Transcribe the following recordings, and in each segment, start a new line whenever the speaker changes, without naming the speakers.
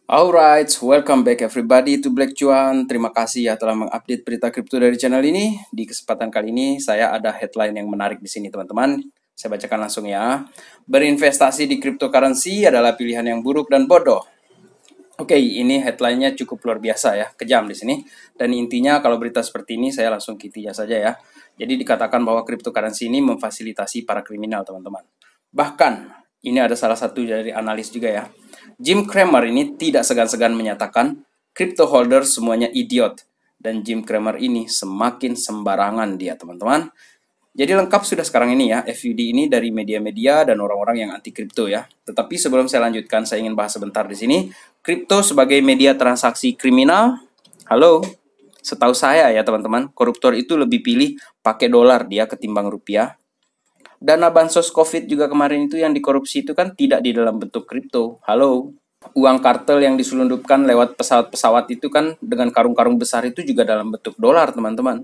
Alright, welcome back everybody to Black Cuan. Terima kasih ya telah mengupdate berita kripto dari channel ini. Di kesempatan kali ini saya ada headline yang menarik di sini teman-teman. Saya bacakan langsung ya. Berinvestasi di cryptocurrency adalah pilihan yang buruk dan bodoh. Oke, ini headline-nya cukup luar biasa ya, kejam di sini. Dan intinya kalau berita seperti ini saya langsung kitinya saja ya. Jadi dikatakan bahwa cryptocurrency ini memfasilitasi para kriminal teman-teman. Bahkan ini ada salah satu dari analis juga ya. Jim Cramer ini tidak segan-segan menyatakan crypto holder semuanya idiot. Dan Jim Cramer ini semakin sembarangan dia teman-teman. Jadi lengkap sudah sekarang ini ya, FUD ini dari media-media dan orang-orang yang anti kripto ya. Tetapi sebelum saya lanjutkan, saya ingin bahas sebentar di sini. Kripto sebagai media transaksi kriminal. Halo, setahu saya ya teman-teman, koruptor itu lebih pilih pakai dolar dia ketimbang rupiah. Dana bansos COVID juga kemarin itu yang dikorupsi itu kan tidak di dalam bentuk kripto. Halo, uang kartel yang diselundupkan lewat pesawat-pesawat itu kan dengan karung-karung besar itu juga dalam bentuk dolar teman-teman.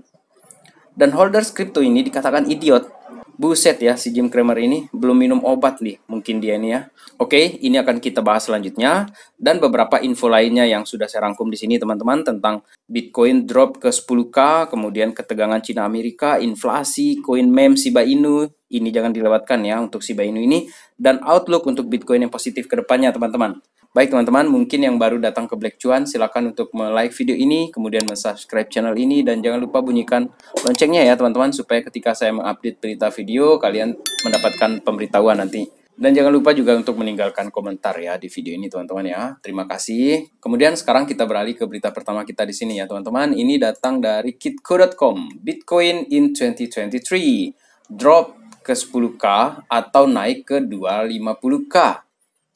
Dan holders kripto ini dikatakan idiot. Buset ya, si Jim Cramer ini belum minum obat nih, mungkin dia ini ya. Oke, ini akan kita bahas selanjutnya. Dan beberapa info lainnya yang sudah saya rangkum di sini teman-teman. Tentang Bitcoin drop ke 10K, kemudian ketegangan Cina Amerika, inflasi, koin meme Shiba Inu. Ini jangan dilewatkan ya untuk Shiba Inu ini. Dan outlook untuk Bitcoin yang positif ke depannya teman-teman. Baik teman-teman, mungkin yang baru datang ke Black Cuan, silakan untuk like video ini, kemudian subscribe channel ini, dan jangan lupa bunyikan loncengnya ya teman-teman, supaya ketika saya mengupdate berita video, kalian mendapatkan pemberitahuan nanti. Dan jangan lupa juga untuk meninggalkan komentar ya di video ini teman-teman ya. Terima kasih. Kemudian sekarang kita beralih ke berita pertama kita di sini ya teman-teman. Ini datang dari kitco.com. Bitcoin in 2023 drop ke 10K atau naik ke 250K.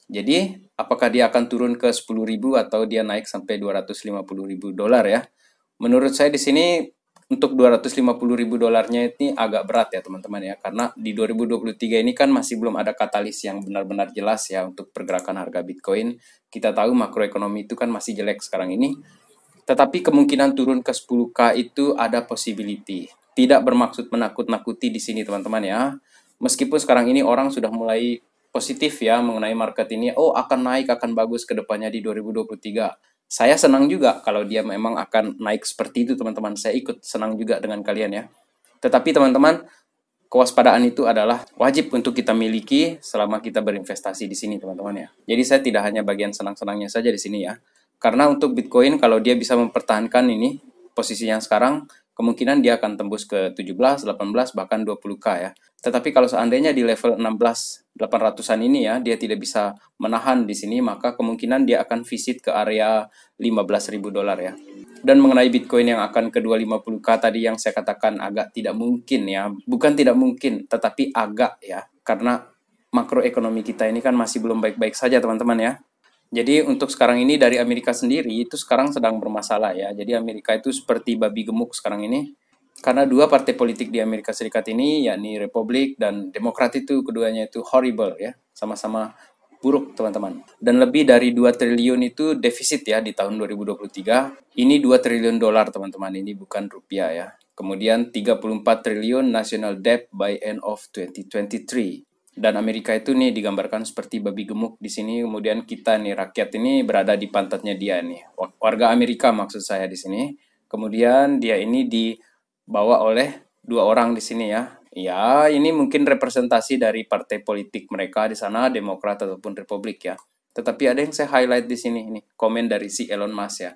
Jadi apakah dia akan turun ke 10.000 atau dia naik sampai 250.000 dolar ya? Menurut saya di sini untuk 250.000 dolarnya ini agak berat ya teman-teman ya, karena di 2023 ini kan masih belum ada katalis yang benar-benar jelas ya untuk pergerakan harga Bitcoin. Kita tahu makroekonomi itu kan masih jelek sekarang ini. Tetapi kemungkinan turun ke 10K itu ada possibility. Tidak bermaksud menakut-nakuti di sini teman-teman ya. Meskipun sekarang ini orang sudah mulai positif ya mengenai market ini, oh akan naik, akan bagus ke depannya di 2023. Saya senang juga kalau dia memang akan naik seperti itu teman-teman. Saya ikut senang juga dengan kalian ya. Tetapi teman-teman, kewaspadaan itu adalah wajib untuk kita miliki selama kita berinvestasi di sini teman-teman ya. Jadi saya tidak hanya bagian senang-senangnya saja di sini ya. Karena untuk Bitcoin kalau dia bisa mempertahankan ini posisi yang sekarang, kemungkinan dia akan tembus ke 17, 18, bahkan 20K ya. Tetapi kalau seandainya di level 16.800-an ini ya, dia tidak bisa menahan di sini, maka kemungkinan dia akan visit ke area 15.000 dolar ya. Dan mengenai Bitcoin yang akan ke 250K tadi yang saya katakan agak tidak mungkin ya. Bukan tidak mungkin, tetapi agak ya. Karena makroekonomi kita ini kan masih belum baik-baik saja teman-teman ya. Jadi untuk sekarang ini dari Amerika sendiri itu sekarang sedang bermasalah ya. Jadi Amerika itu seperti babi gemuk sekarang ini. Karena dua partai politik di Amerika Serikat ini, yakni Republik dan Demokrat itu keduanya itu horrible ya. Sama-sama buruk teman-teman. Dan lebih dari 2 triliun itu defisit ya di tahun 2023. Ini 2 triliun dolar teman-teman, ini bukan rupiah ya. Kemudian 34 triliun national debt by end of 2023. Dan Amerika itu nih digambarkan seperti babi gemuk di sini. Kemudian kita nih rakyat ini berada di pantatnya dia nih. Warga Amerika maksud saya di sini. Kemudian dia ini dibawa oleh dua orang di sini ya. Ya, ini mungkin representasi dari partai politik mereka di sana, Demokrat ataupun Republik ya. Tetapi ada yang saya highlight di sini nih, komen dari si Elon Musk ya.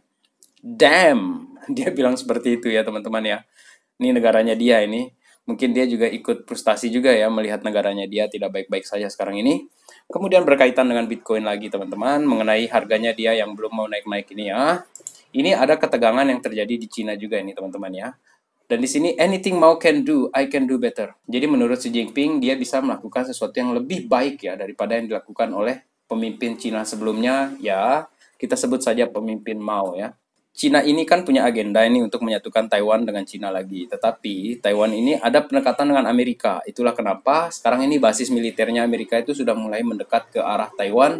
Damn, dia bilang seperti itu ya teman-teman ya. Ini negaranya dia ini. Mungkin dia juga ikut frustasi juga ya melihat negaranya dia tidak baik-baik saja sekarang ini. Kemudian berkaitan dengan Bitcoin lagi teman-teman, mengenai harganya dia yang belum mau naik-naik ini ya. Ini ada ketegangan yang terjadi di Cina juga ini teman-teman ya. Dan di sini anything Mao can do, I can do better. Jadi menurut Xi Jinping dia bisa melakukan sesuatu yang lebih baik ya daripada yang dilakukan oleh pemimpin Cina sebelumnya ya. Kita sebut saja pemimpin Mao ya. Cina ini kan punya agenda ini untuk menyatukan Taiwan dengan Cina lagi. Tetapi Taiwan ini ada pendekatan dengan Amerika. Itulah kenapa sekarang ini basis militernya Amerika itu sudah mulai mendekat ke arah Taiwan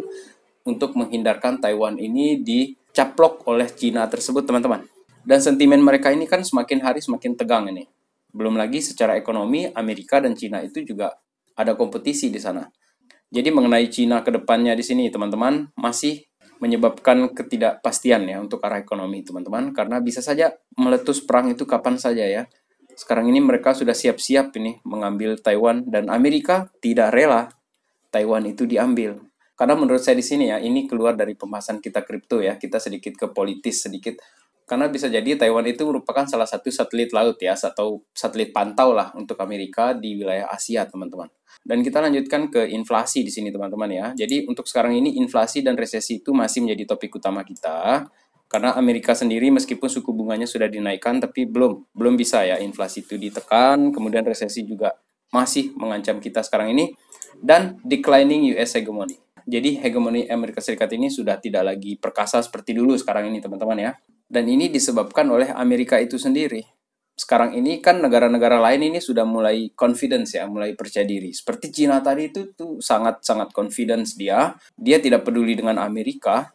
untuk menghindarkan Taiwan ini dicaplok oleh Cina tersebut teman-teman. Dan sentimen mereka ini kan semakin hari semakin tegang ini. Belum lagi secara ekonomi Amerika dan Cina itu juga ada kompetisi di sana. Jadi mengenai Cina ke depannya di sini teman-teman masih menyebabkan ketidakpastian ya untuk arah ekonomi teman-teman, karena bisa saja meletus perang itu kapan saja ya. Sekarang ini mereka sudah siap-siap ini mengambil Taiwan, dan Amerika tidak rela Taiwan itu diambil. Karena menurut saya di sini ya, ini keluar dari pembahasan kita kripto ya, kita sedikit ke politis sedikit. Karena bisa jadi Taiwan itu merupakan salah satu satelit laut ya, atau satelit pantau lah untuk Amerika di wilayah Asia, teman-teman. Dan kita lanjutkan ke inflasi di sini, teman-teman ya. Jadi untuk sekarang ini inflasi dan resesi itu masih menjadi topik utama kita. Karena Amerika sendiri meskipun suku bunganya sudah dinaikkan, tapi belum bisa ya inflasi itu ditekan, kemudian resesi juga masih mengancam kita sekarang ini, dan declining US hegemony. Jadi hegemoni Amerika Serikat ini sudah tidak lagi perkasa seperti dulu sekarang ini, teman-teman ya. Dan ini disebabkan oleh Amerika itu sendiri. Sekarang ini kan negara-negara lain ini sudah mulai confidence ya, mulai percaya diri. Seperti Cina tadi itu tuh sangat-sangat confidence dia. Dia tidak peduli dengan Amerika.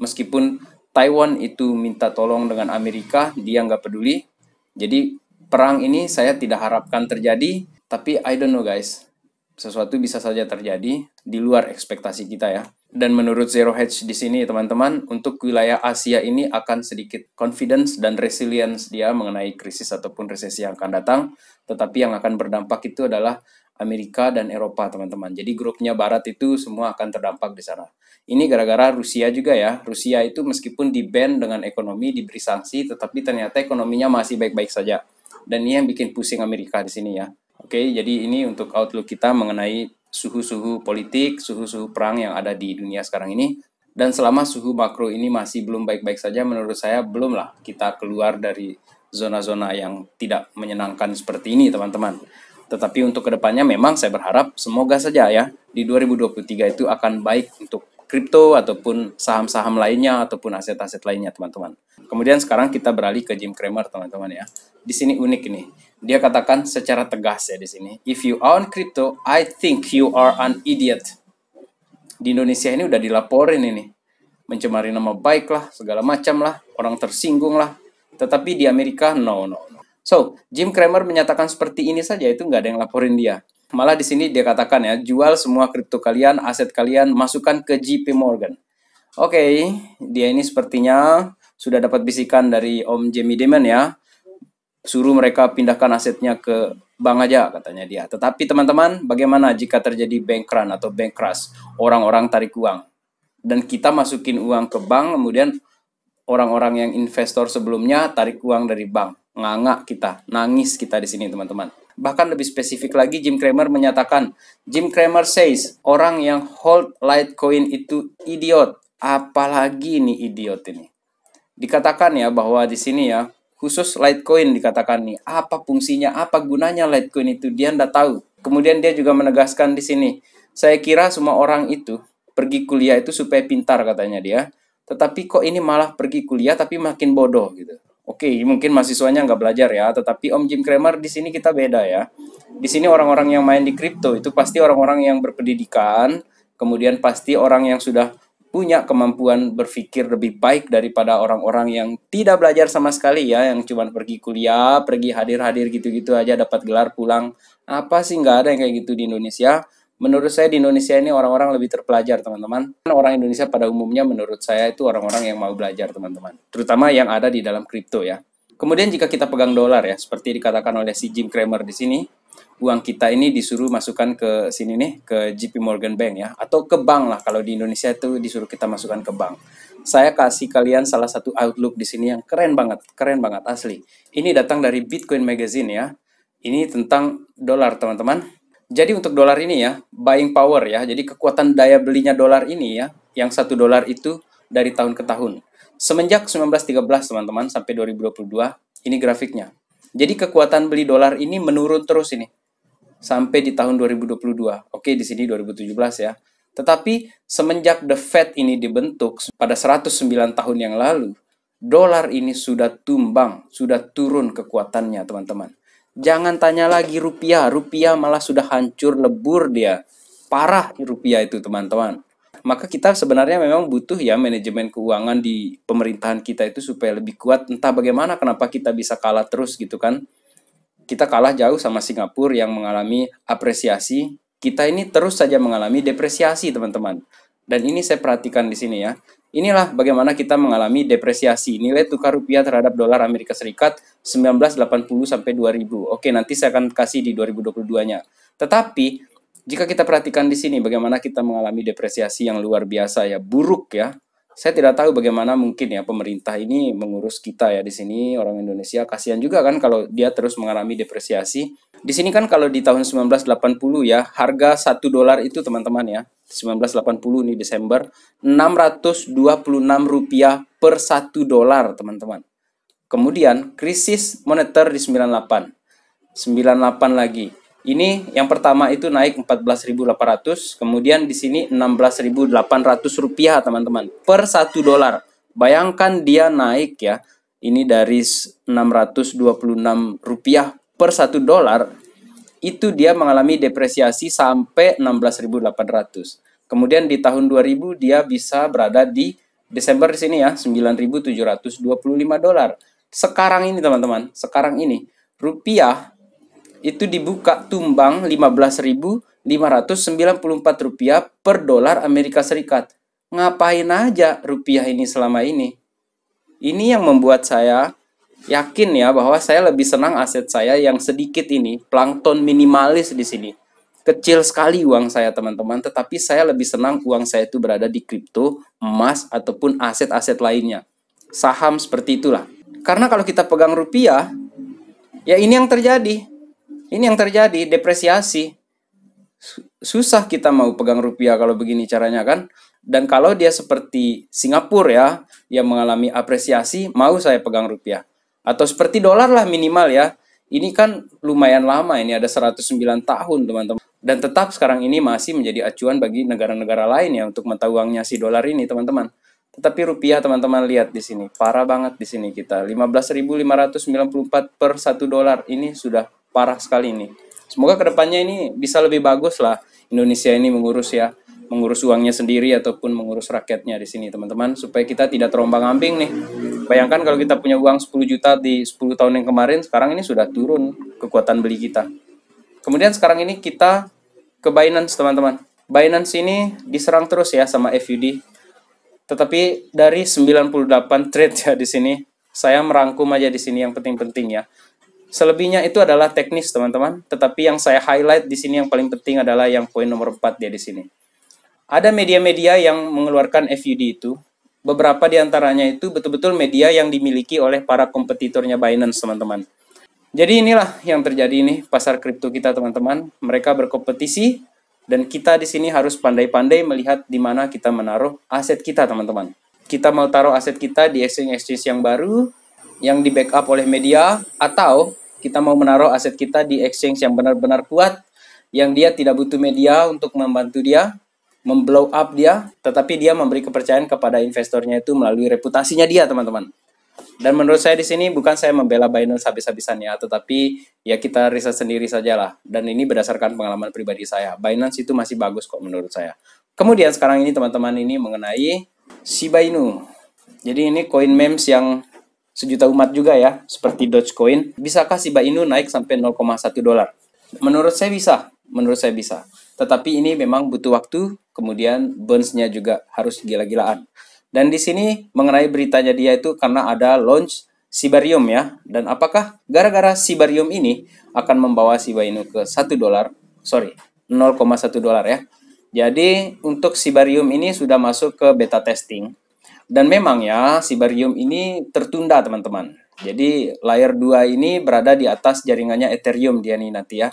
Meskipun Taiwan itu minta tolong dengan Amerika, dia nggak peduli. Jadi perang ini saya tidak harapkan terjadi, tapi I don't know guys. Sesuatu bisa saja terjadi di luar ekspektasi kita ya. Dan menurut Zero Hedge di sini teman-teman, untuk wilayah Asia ini akan sedikit confidence dan resilience dia mengenai krisis ataupun resesi yang akan datang. Tetapi yang akan berdampak itu adalah Amerika dan Eropa teman-teman. Jadi grupnya Barat itu semua akan terdampak di sana. Ini gara-gara Rusia juga ya. Rusia itu meskipun di-ban dengan ekonomi, diberi sanksi, tetapi ternyata ekonominya masih baik-baik saja. Dan ini yang bikin pusing Amerika di sini ya. Oke, jadi ini untuk outlook kita mengenai suhu-suhu politik, suhu-suhu perang yang ada di dunia sekarang ini. Dan selama suhu makro ini masih belum baik-baik saja, menurut saya belumlah kita keluar dari zona-zona yang tidak menyenangkan seperti ini, teman-teman. Tetapi untuk kedepannya memang saya berharap semoga saja ya, di 2023 itu akan baik untuk kripto ataupun saham-saham lainnya ataupun aset-aset lainnya, teman-teman. Kemudian sekarang kita beralih ke Jim Cramer, teman-teman ya. Di sini unik ini. Dia katakan secara tegas ya di sini. If you own crypto, I think you are an idiot. Di Indonesia ini udah dilaporin ini. Mencemari nama baik lah, segala macam lah, orang tersinggung lah. Tetapi di Amerika, no. So, Jim Cramer menyatakan seperti ini saja, itu nggak ada yang laporin dia. Malah di sini dia katakan ya, jual semua kripto kalian, aset kalian, masukkan ke JP Morgan. Oke, dia ini sepertinya sudah dapat bisikan dari Om Jamie Dimon ya. Suruh mereka pindahkan asetnya ke bank aja katanya dia. Tetapi teman-teman, bagaimana jika terjadi bank run atau bank crash? Orang-orang tarik uang. Dan kita masukin uang ke bank, kemudian orang-orang yang investor sebelumnya tarik uang dari bank. Nganga kita, nangis kita di sini teman-teman. Bahkan lebih spesifik lagi, Jim Cramer menyatakan, Jim Cramer says, orang yang hold Litecoin itu idiot. Apalagi nih idiot ini. Dikatakan ya bahwa di sini ya, khusus Litecoin dikatakan nih, apa fungsinya, apa gunanya Litecoin itu, dia nggak tahu. Kemudian dia juga menegaskan di sini, saya kira semua orang itu pergi kuliah itu supaya pintar katanya dia, tetapi kok ini malah pergi kuliah tapi makin bodoh gitu. Oke, mungkin mahasiswanya nggak belajar ya, tetapi Om Jim Cramer di sini kita beda ya. Di sini orang-orang yang main di kripto itu pasti orang-orang yang berpendidikan, kemudian pasti orang yang sudah punya kemampuan berpikir lebih baik daripada orang-orang yang tidak belajar sama sekali ya, yang cuma pergi kuliah, pergi hadir-hadir gitu-gitu aja dapat gelar pulang. Apa sih, nggak ada yang kayak gitu di Indonesia. Menurut saya di Indonesia ini orang-orang lebih terpelajar, teman-teman. Orang Indonesia pada umumnya menurut saya itu orang-orang yang mau belajar, teman-teman. Terutama yang ada di dalam kripto ya. Kemudian jika kita pegang dolar ya, seperti dikatakan oleh si Jim Cramer di sini, uang kita ini disuruh masukkan ke sini nih, ke JP Morgan Bank ya, atau ke bank lah, kalau di Indonesia itu disuruh kita masukkan ke bank. Saya kasih kalian salah satu outlook di sini yang keren banget asli. Ini datang dari Bitcoin Magazine ya. Ini tentang dolar, teman-teman. Jadi untuk dolar ini ya, buying power ya, jadi kekuatan daya belinya dolar ini ya, yang $1 itu dari tahun ke tahun. Semenjak 1913 teman-teman sampai 2022, ini grafiknya. Jadi kekuatan beli dolar ini menurun terus ini sampai di tahun 2022. Oke, di sini 2017 ya. Tetapi semenjak The Fed ini dibentuk pada 109 tahun yang lalu, dolar ini sudah tumbang, sudah turun kekuatannya, teman-teman. Jangan tanya lagi rupiah malah sudah hancur lebur dia. Parah rupiah itu, teman-teman. Maka kita sebenarnya memang butuh ya manajemen keuangan di pemerintahan kita itu supaya lebih kuat. Entah bagaimana kenapa kita bisa kalah terus gitu kan. Kita kalah jauh sama Singapura yang mengalami apresiasi. Kita ini terus saja mengalami depresiasi, teman-teman. Dan ini saya perhatikan di sini ya. Inilah bagaimana kita mengalami depresiasi. Nilai tukar rupiah terhadap dolar Amerika Serikat 1980 sampai 2000. Oke, nanti saya akan kasih di 2022-nya. Tetapi jika kita perhatikan di sini bagaimana kita mengalami depresiasi yang luar biasa ya, buruk ya. Saya tidak tahu bagaimana mungkin ya pemerintah ini mengurus kita ya di sini orang Indonesia. Kasihan juga kan kalau dia terus mengalami depresiasi. Di sini kan kalau di tahun 1980 ya, harga 1 dolar itu teman-teman ya, 1980 nih Desember, Rp626 per 1 dolar teman-teman. Kemudian krisis moneter di 98. 98 lagi. Ini yang pertama itu naik 14.800, kemudian di sini 16.800 rupiah teman-teman per 1 dolar. Bayangkan dia naik ya, ini dari 626 rupiah per 1 dolar, itu dia mengalami depresiasi sampai 16.800. Kemudian di tahun 2000 dia bisa berada di Desember di sini ya, 9.725 dolar. Sekarang ini teman-teman, sekarang ini rupiah itu dibuka tumbang 15.594 rupiah per dolar Amerika Serikat. Ngapain aja rupiah ini selama ini? Ini yang membuat saya yakin ya bahwa saya lebih senang aset saya yang sedikit ini, plankton minimalis di sini. Kecil sekali uang saya teman-teman, tetapi saya lebih senang uang saya itu berada di kripto, emas, ataupun aset-aset lainnya. Saham seperti itulah. Karena kalau kita pegang rupiah, ya ini yang terjadi. Ini yang terjadi, depresiasi. Susah kita mau pegang rupiah kalau begini caranya kan. Dan kalau dia seperti Singapura ya, yang mengalami apresiasi, mau saya pegang rupiah. Atau seperti dolar lah minimal ya. Ini kan lumayan lama, ini ada 109 tahun teman-teman. Dan tetap sekarang ini masih menjadi acuan bagi negara-negara lain ya untuk mata uangnya si dolar ini teman-teman. Tetapi rupiah teman-teman lihat di sini, parah banget di sini kita. 15.594 per 1 dolar, ini sudah parah sekali ini. Semoga kedepannya ini bisa lebih bagus lah Indonesia ini mengurus ya, mengurus uangnya sendiri ataupun mengurus rakyatnya di sini teman-teman, supaya kita tidak terombang-ambing nih. Bayangkan kalau kita punya uang 10 juta di 10 tahun yang kemarin, sekarang ini sudah turun kekuatan beli kita. Kemudian sekarang ini kita ke Binance teman-teman. Binance ini diserang terus ya sama FUD. Tetapi dari 98 trade ya di sini, saya merangkum aja di sini yang penting-penting ya. Selebihnya itu adalah teknis teman-teman, tetapi yang saya highlight di sini yang paling penting adalah yang poin nomor 4 dia di sini. Ada media-media yang mengeluarkan FUD itu, beberapa di antaranya itu betul-betul media yang dimiliki oleh para kompetitornya Binance teman-teman. Jadi inilah yang terjadi ini pasar kripto kita teman-teman, mereka berkompetisi dan kita di sini harus pandai-pandai melihat di mana kita menaruh aset kita teman-teman. Kita mau taruh aset kita di exchange yang baru, yang di backup oleh media, atau kita mau menaruh aset kita di exchange yang benar-benar kuat, yang dia tidak butuh media untuk membantu dia, memblow up dia, tetapi dia memberi kepercayaan kepada investornya itu melalui reputasinya dia, teman-teman. Dan menurut saya di sini bukan saya membela Binance habis-habisan ya, tetapi ya kita riset sendiri sajalah. Dan ini berdasarkan pengalaman pribadi saya. Binance itu masih bagus kok menurut saya. Kemudian sekarang ini teman-teman ini mengenai Shiba Inu. Jadi ini koin memes yang sejuta umat juga ya, seperti Dogecoin. Bisakah Shiba Inu naik sampai 0,1 dolar? Menurut saya bisa. Tetapi ini memang butuh waktu, kemudian burns-nya juga harus gila-gilaan. Dan di sini mengenai beritanya dia itu karena ada launch Shibarium ya. Dan apakah gara-gara Shibarium ini akan membawa Shiba Inu ke 1 dolar? 0,1 dolar ya. Jadi untuk Shibarium ini sudah masuk ke beta testing. Dan memang ya, Shibarium ini tertunda teman-teman. Jadi layer 2 ini berada di atas jaringannya Ethereum dia nih nanti ya.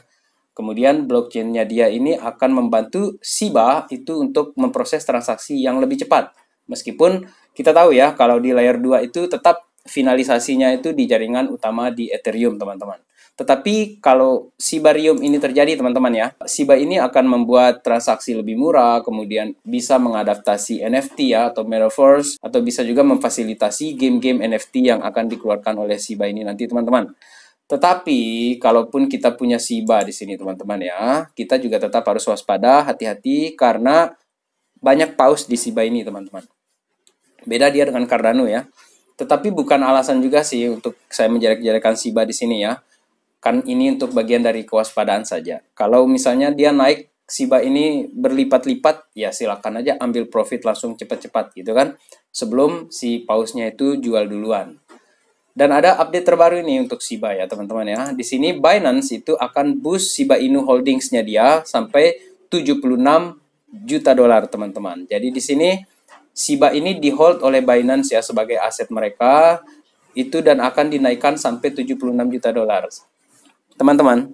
Kemudian blockchain-nya dia ini akan membantu Shiba itu untuk memproses transaksi yang lebih cepat. Meskipun kita tahu ya, kalau di layer 2 itu tetap finalisasinya itu di jaringan utama di Ethereum teman-teman. Tetapi kalau Shibarium ini terjadi teman-teman ya, Shiba ini akan membuat transaksi lebih murah, kemudian bisa mengadaptasi NFT ya atau Metaverse, atau bisa juga memfasilitasi game-game NFT yang akan dikeluarkan oleh Shiba ini nanti teman-teman. Tetapi kalaupun kita punya Shiba di sini teman-teman ya, kita juga tetap harus waspada, hati-hati karena banyak paus di Shiba ini teman-teman. Beda dia dengan Cardano ya. Tetapi bukan alasan juga sih untuk saya menjelek-jelekan Shiba di sini ya. Kan ini untuk bagian dari kewaspadaan saja. Kalau misalnya dia naik Shiba ini berlipat-lipat, ya silakan aja ambil profit langsung cepat-cepat gitu kan. Sebelum si pausnya itu jual duluan. Dan ada update terbaru ini untuk Shiba ya teman-teman ya. Di sini Binance itu akan boost Shiba Inu Holdingsnya dia sampai 76 juta dolar teman-teman. Jadi di sini Shiba ini di hold oleh Binance ya sebagai aset mereka itu dan akan dinaikkan sampai 76 juta dolar. Teman-teman,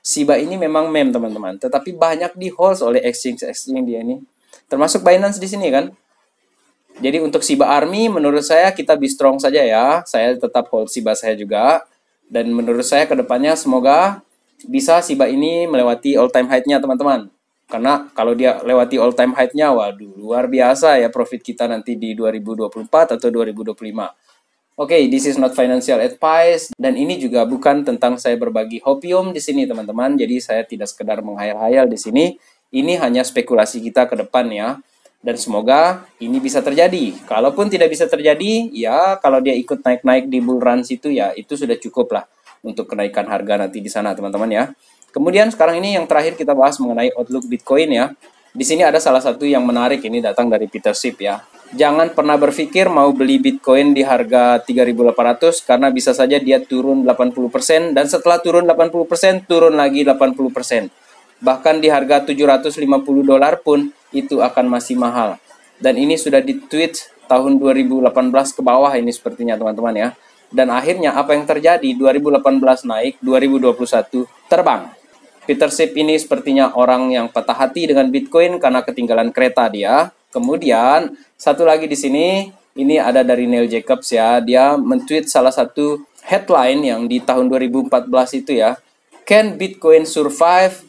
Shiba ini memang meme teman-teman, tetapi banyak di hold oleh exchange-exchange dia ini. Termasuk Binance di sini kan. Jadi untuk Shiba Army menurut saya kita be strong saja ya. Saya tetap hold Shiba saya juga. Dan menurut saya kedepannya semoga bisa Shiba ini melewati all time high-nya teman-teman. Karena kalau dia lewati all time high-nya, waduh luar biasa ya profit kita nanti di 2024 atau 2025. Oke, this is not financial advice dan ini juga bukan tentang saya berbagi hopium di sini teman-teman. Jadi saya tidak sekedar menghayal-hayal di sini. Ini hanya spekulasi kita ke depan ya. Dan semoga ini bisa terjadi. Kalaupun tidak bisa terjadi, ya kalau dia ikut naik-naik di bull run situ ya itu sudah cukup lah untuk kenaikan harga nanti di sana teman-teman ya. Kemudian sekarang ini yang terakhir kita bahas mengenai outlook Bitcoin ya. Di sini ada salah satu yang menarik ini datang dari Peter Schiff ya. Jangan pernah berpikir mau beli Bitcoin di harga 3.800 karena bisa saja dia turun 80% dan setelah turun 80% turun lagi 80%. Bahkan di harga 750 dolar pun itu akan masih mahal. Dan ini sudah di-tweet tahun 2018 ke bawah ini sepertinya teman-teman ya. Dan akhirnya apa yang terjadi? 2018 naik, 2021 terbang. Peter Schiff ini sepertinya orang yang patah hati dengan Bitcoin karena ketinggalan kereta dia. Kemudian satu lagi di sini, ini ada dari Neil Jacobs ya. Dia men-tweet salah satu headline yang di tahun 2014 itu ya. Can Bitcoin survive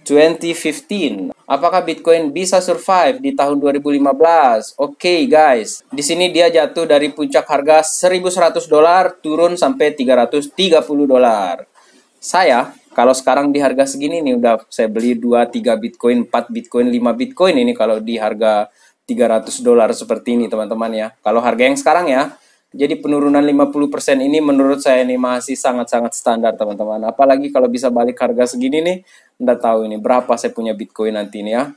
2015? Apakah Bitcoin bisa survive di tahun 2015? Oke, guys. Di sini dia jatuh dari puncak harga 1.100 dolar turun sampai 330 dolar. Saya kalau sekarang di harga segini nih udah saya beli 2, 3 Bitcoin, 4 Bitcoin, 5 Bitcoin ini kalau di harga 300 dolar seperti ini teman-teman ya. Kalau harga yang sekarang ya. Jadi penurunan 50% ini menurut saya ini masih sangat-sangat standar teman-teman. Apalagi kalau bisa balik harga segini nih. Nggak tahu ini berapa saya punya Bitcoin nanti ini ya.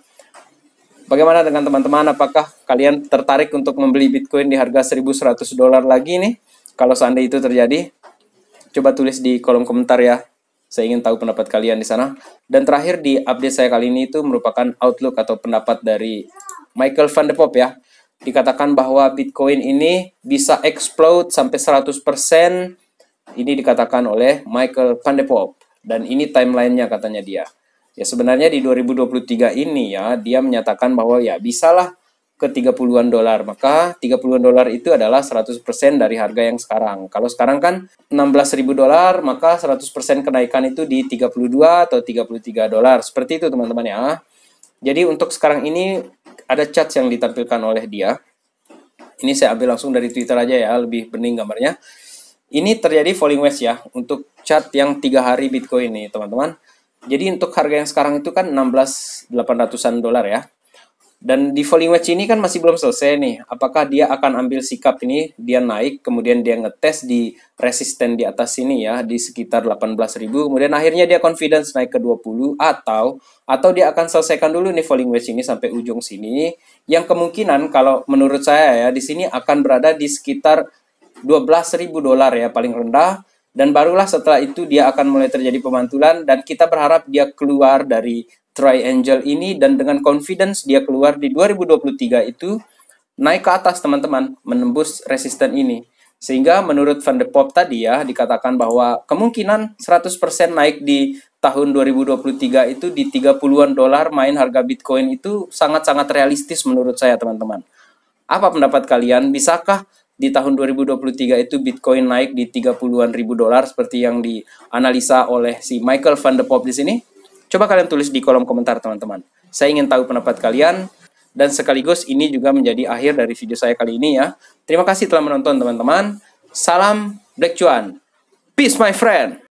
Bagaimana dengan teman-teman? Apakah kalian tertarik untuk membeli Bitcoin di harga 1.100 dolar lagi nih? Kalau seandainya itu terjadi, coba tulis di kolom komentar ya. Saya ingin tahu pendapat kalian di sana. Dan terakhir di update saya kali ini itu merupakan outlook atau pendapat dari Michael van de Poppe ya. Dikatakan bahwa Bitcoin ini bisa explode sampai 100%. Ini dikatakan oleh Michael van de Poppe. Dan ini timelinenya katanya dia. Ya sebenarnya di 2023 ini ya, dia menyatakan bahwa ya bisalah ke 30-an dolar. Maka 30-an dolar itu adalah 100% dari harga yang sekarang. Kalau sekarang kan 16.000 dolar, maka 100% kenaikan itu di 32 atau 33 dolar. Seperti itu teman-teman ya. Jadi untuk sekarang ini ada chart yang ditampilkan oleh dia. Ini saya ambil langsung dari Twitter aja ya, lebih bening gambarnya. Ini terjadi falling wedge ya, untuk chart yang 3 hari Bitcoin nih teman-teman. Jadi untuk harga yang sekarang itu kan 16.800-an dolar ya. Dan di falling wedge ini kan masih belum selesai nih. Apakah dia akan ambil sikap ini, dia naik, kemudian dia ngetes di resisten di atas sini ya, di sekitar 18.000. Kemudian akhirnya dia confidence naik ke 20 atau dia akan selesaikan dulu nih falling wedge ini sampai ujung sini. Yang kemungkinan kalau menurut saya ya, di sini akan berada di sekitar 12.000 dolar ya paling rendah. Dan barulah setelah itu dia akan mulai terjadi pemantulan dan kita berharap dia keluar dari triangle ini dan dengan confidence dia keluar di 2023 itu naik ke atas teman-teman, menembus resisten ini. Sehingga menurut Van de Poppe tadi ya dikatakan bahwa kemungkinan 100% naik di tahun 2023 itu di 30-an dolar main harga Bitcoin itu sangat-sangat realistis menurut saya teman-teman. Apa pendapat kalian? Bisakah di tahun 2023 itu Bitcoin naik di 30-an ribu dolar seperti yang dianalisa oleh si Michael van de Poppe di sini? Coba kalian tulis di kolom komentar teman-teman. Saya ingin tahu pendapat kalian dan sekaligus ini juga menjadi akhir dari video saya kali ini ya. Terima kasih telah menonton teman-teman. Salam Black Cuan. Peace my friend.